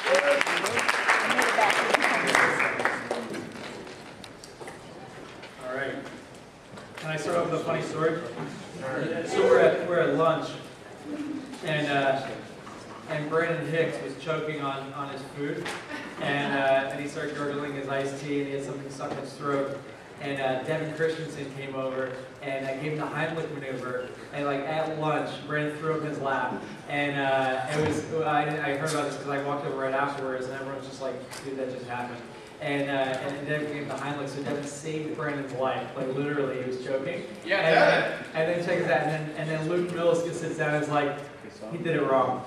All right. Can I start off with a funny story? So we're at lunch, and Brandon Hicks was choking on his food, and he started gurgling his iced tea, and he had something stuck in his throat. And Devin Christensen came over and gave him the Heimlich maneuver. And like at lunch, Brandon threw up in his lap. And it was I heard about this because I walked over right afterwards, and everyone's just like, dude, that just happened. And Devin gave him the Heimlich, so Devin saved Brandon's life. Like literally, he was choking. Yeah. And then check that, and then Luke Mills just sits down and is like, he did it wrong.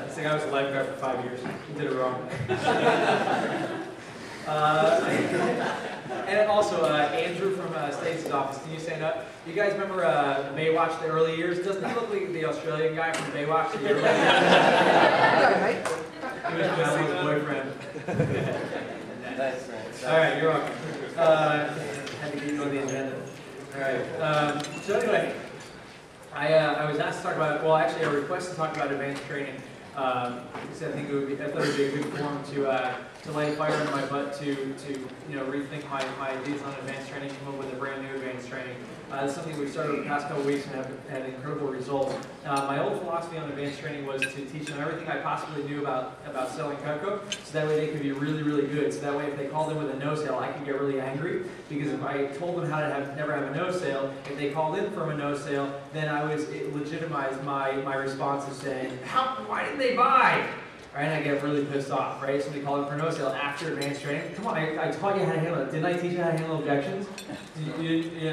It's like I was a lifeguard for 5 years. You did it wrong. And also, Andrew from Stacey's office, can you stand up? You guys remember Baywatch, the early years? Doesn't he look like the Australian guy from Baywatch? The early years? He was Melanie's boyfriend. All right, you're welcome. Had to keep on the agenda. All right. So anyway, I was asked to talk about, well, actually, a request to talk about advanced training. Because I thought it would be a good forum to light a fire in my butt to rethink my ideas on advanced training, come up with a brand new advanced training. It's something we've started over the past couple of weeks and have had incredible results. My old philosophy on advanced training was to teach them everything I possibly knew about selling Cutco, so that way they could be really, really good. So that way if they called in with a no sale, I could get really angry, because if I told them how to never have a no sale, if they called in from a no sale, then it legitimized my response of saying, why didn't they buy? Right, and I get really pissed off, right? Somebody called in for no sale after advanced training. Come on, I taught you how to handle it. Didn't I teach you how to handle objections?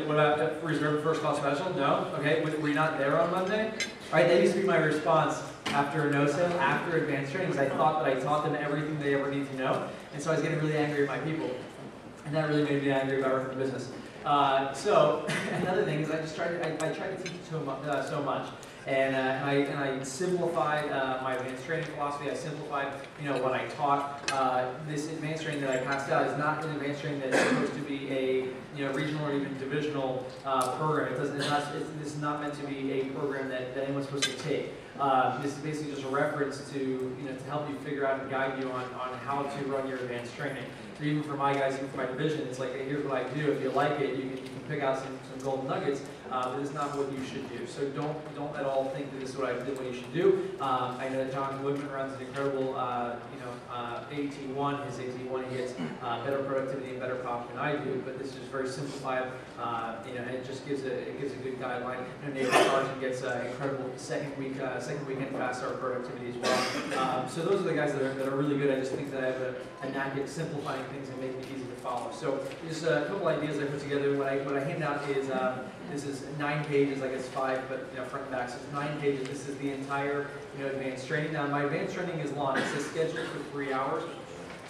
What about reserve first call special? No? Okay, were you not there on Monday? Right, that used to be my response after a no sale, after advanced training, because I thought that I taught them everything they ever need to know. And so I was getting really angry at my people. And that really made me angry about running the business. So another thing is I tried to teach so much. And I simplified my advanced training philosophy. I simplified, what I taught. This advanced training that I passed out is not an advanced training that's supposed to be a regional or even divisional program. This is not meant to be a program that anyone's supposed to take. This is basically just a reference to help you figure out and guide you on how to run your advanced training. So even for my guys, even for my division, it's like, hey, here's what I do. If you like it, you can pick out some golden nuggets. But it's not what you should do. So don't at all think that this is what you should do. I know that John Woodman runs an incredible advtrng1. His advtrng1, he gets better productivity and better profit than I do. But this is just very simplified, and it just gives a good guideline. Nathan Sargent gets incredible second weekend fast start productivity as well. So those are the guys that are really good. I just think that I have a knack at simplifying things and making it easy to follow. So just a couple ideas I put together. What I hand out is this is 9 pages, I guess 5, but front and back, so it's 9 pages. This is the entire advanced training. Now my advanced training is long. It's scheduled for 3 hours.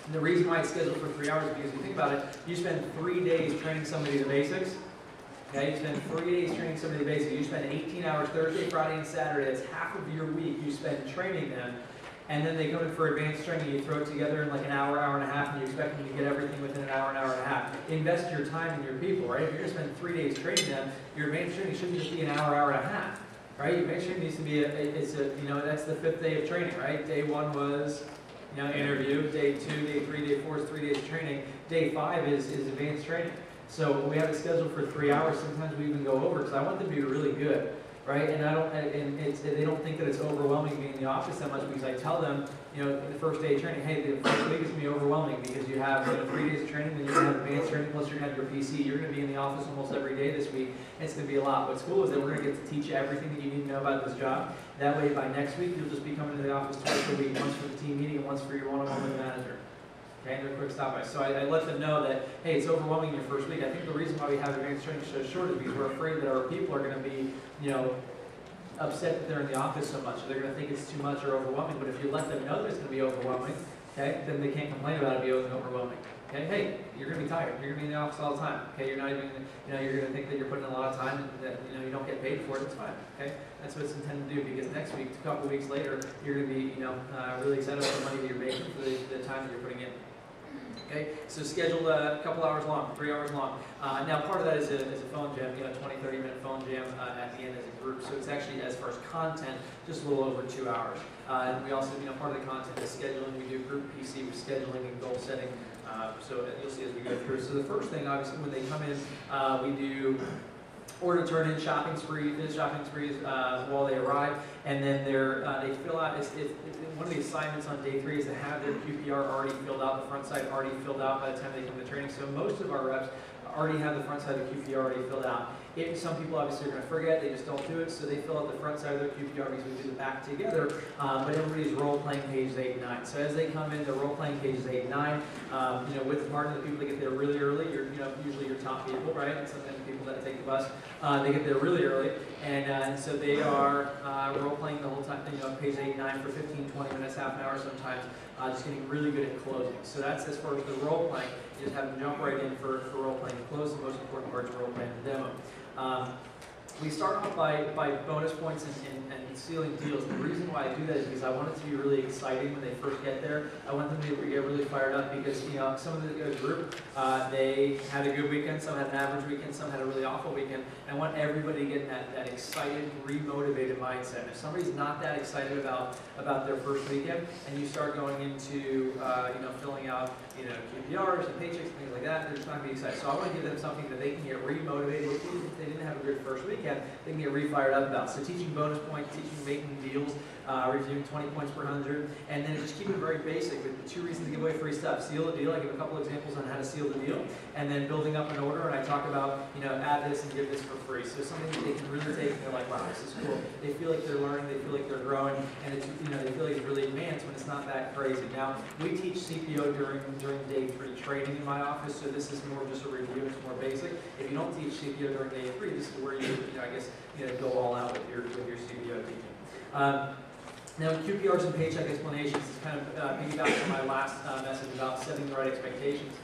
And the reason why it's scheduled for 3 hours is because if you think about it, you spend 3 days training somebody the basics. Okay, you spend 3 days training somebody the basics. You spend 18 hours Thursday, Friday, and Saturday. That's half of your week you spend training them. And then they come in for advanced training, you throw it together in like an hour, hour and a half, and you expect them to get everything within an hour and a half. Invest your time in your people, right? If you're going to spend 3 days training them, your advanced training shouldn't just be an hour, hour and a half, right? Your advanced training needs to be, that's the 5th day of training, right? Day 1 was, interview. Day 2, day 3, day 4 is 3 days of training. Day 5 is advanced training. So when we have it scheduled for 3 hours, sometimes we even go over because I want them to be really good. Right, and they don't think that it's overwhelming being in the office that much because I tell them, the first day of training, hey, the first week is going to be overwhelming because you have 3 days of training, then you're going to have advanced training, plus you're going to have your PC. You're going to be in the office almost every day this week, and it's going to be a lot. What's cool is that we're going to get to teach you everything that you need to know about this job. That way, by next week, you'll just be coming to the office twice a week, once for the team meeting and once for your one-on-one with the manager. Okay, and they're quick stop by. So I let them know that, hey, it's overwhelming in your first week. I think the reason why we have advanced training so short is because we're afraid that our people are going to be, upset that they're in the office so much. They're going to think it's too much or overwhelming. But if you let them know that it's going to be overwhelming, okay, then they can't complain about it being overwhelming. Okay, hey, you're going to be tired. You're going to be in the office all the time. Okay, you're not even, you're going to think that you're putting in a lot of time and that you don't get paid for it. It's fine. Okay, that's what it's intended to do. Because next week, a couple of weeks later, you're going to be really excited about the money that you're making for the time that you're putting in. Okay, so scheduled a couple hours long, 3 hours long. Now part of that is a phone jam, 20, 30-minute phone jam at the end as a group. So it's actually, as far as content, just a little over 2 hours. And we also, part of the content is scheduling. We do group PC with scheduling and goal setting. So you'll see as we go through. So the first thing, obviously, when they come in, we do order turn-in shopping sprees while they arrive, and then they fill out. One of the assignments on day 3 is to have their QPR already filled out, the front side already filled out by the time they come to training. So most of our reps already have the front side of the QPR already filled out. Some people obviously are going to forget, they just don't do it, so they fill out the front side of their QPR because we do the back together, but everybody's role-playing pages 8 and 9. So as they come in, they're role-playing pages 8 and 9, with the part of the people that get there really early, usually your top people, right? And sometimes people that take the bus, they get there really early, and so they are role-playing the whole time, page 8 and 9 for 15, 20 minutes, half an hour sometimes, just getting really good at closing. So that's as far as the role-playing. You just have them jump right in for role-playing and close. The most important part is role-playing the demo. We start off by bonus points and sealing deals. The reason why I do that is because I want it to be really exciting when they first get there. I want them to get really fired up because some of the group, they had a good weekend, some had an average weekend, some had a really awful weekend. And I want everybody to get in that excited, remotivated mindset. If somebody's not that excited about their first weekend, and you start going into filling out QPRs and paychecks and things like that, they're just not going to be excited. So I want to give them something that they can get remotivated. If they didn't have a good first weekend, they can get re-fired up about. So teaching bonus points, teaching making deals, reviewing 20 points per 100, and then just keep it very basic with the 2 reasons to give away free stuff. Seal a deal, I give a couple examples on how to seal the deal, and then building up an order, and I talk about, add this and give this for free. So something that they can really take and they're like, wow, this is cool. They feel like they're learning, they feel like they're growing, and it's, they feel like it's really advanced when it's not that crazy. Now, we teach CPO during day 3 training in my office, so this is more just a review, it's more basic. If you don't teach CPO during day 3, this is where you go all out with your CPO teaching. Now, QPRs and paycheck explanations is kind of piggyback on my last message about setting the right expectations.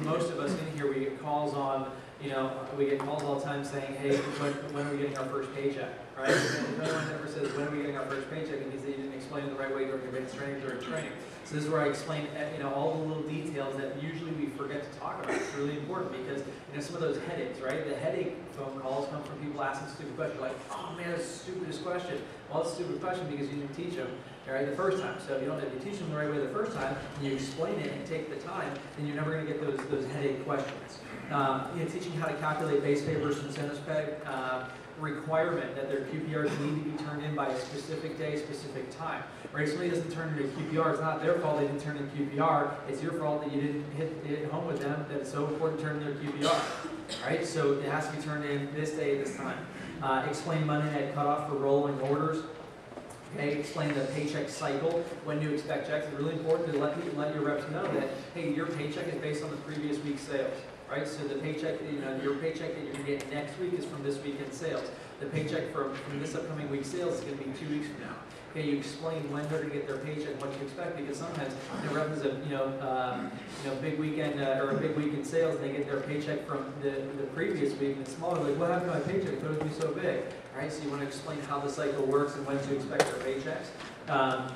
Most of us in here, we get calls on, we get calls all the time saying, hey, when are we getting our first paycheck, right? If anyone ever says, when are we getting our first paycheck, it means that you didn't explain it the right way during advanced training, during training. So this is where I explain, all the little details that usually we forget to talk about. It's really important because, some of those headaches, right? The headache phone calls come from people asking stupid questions, like, oh man, that's the stupidest question. Well, it's a stupid question because you didn't teach them, right, the first time. So if you teach them the right way the first time, and you explain it and take the time, then you're never going to get those headache questions. Teaching how to calculate base pay versus incentives pay, requirement that their QPRs need to be turned in by a specific day, specific time. Right? If somebody doesn't turn in a QPR, it's not their fault they didn't turn in QPR. It's your fault that you didn't hit home with them that it's so important to turn in their QPR. Right? So it has to be turned in this day, this time. Explain Monday night cutoff for rolling orders. Okay, explain the paycheck cycle, when to expect checks. It's really important to let your reps know that, hey, your paycheck is based on the previous week's sales. Right, so the paycheck, your paycheck that you're going to get next week is from this weekend's sales. The paycheck from this upcoming week's sales is going to be 2 weeks from now. Okay, you explain when they're going to get their paycheck and what to expect, because sometimes reps have big weekend or a big week in sales, and they get their paycheck from the previous week and it's smaller. Like, what happened to my paycheck? I thought it would be so big. Right, so you want to explain how the cycle works and when to expect their paychecks.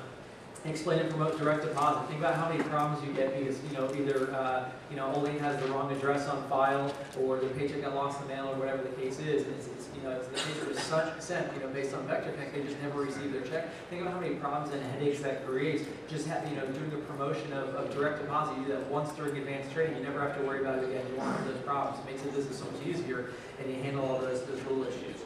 Explain and promote direct deposit. Think about how many problems you get because either Olin has the wrong address on file, or the paycheck got lost in the mail, or whatever the case is. The paycheck was sent based on vector check, they just never received their check. Think about how many problems and headaches that creates. Just doing the promotion of direct deposit. You do that once during advanced training. You never have to worry about it again. You won't have those problems. It makes the business so much easier, and you handle all those little issues.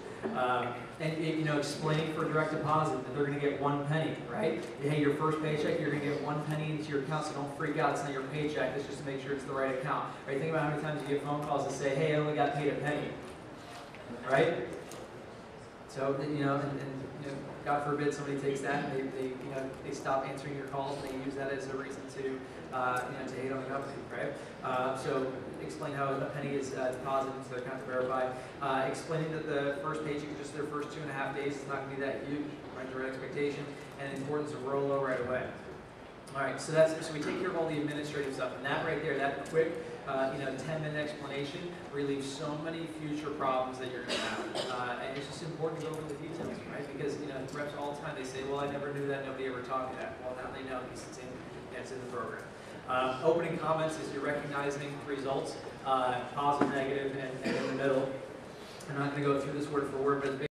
Explaining for direct deposit that they're going to get 1 penny, right? Hey, your first paycheck, you're going to get 1 penny into your account, so don't freak out. It's not your paycheck. It's just to make sure it's the right account. Right? Think about how many times you get phone calls that say, hey, I only got paid a penny, right? So, God forbid somebody takes that and they stop answering your calls and they use that as a reason to hate on the company, right? So explain how a penny is deposited into their account to verify. Explaining that the first paycheck is just their first 2.5 days. It's not going to be that huge, right? Direct expectation, and the importance of rollover right away. All right, so we take care of all the administrative stuff, and that right there, that quick 10-minute explanation relieves so many future problems that you're going to have. And it's just important to go over the details, right? Because reps all the time, they say, well, I never knew that, nobody ever taught me that. Well, now they know because it's in the program. Opening comments is you're recognizing the results, positive, negative, and in the middle. I'm not going to go through this word for word, but it's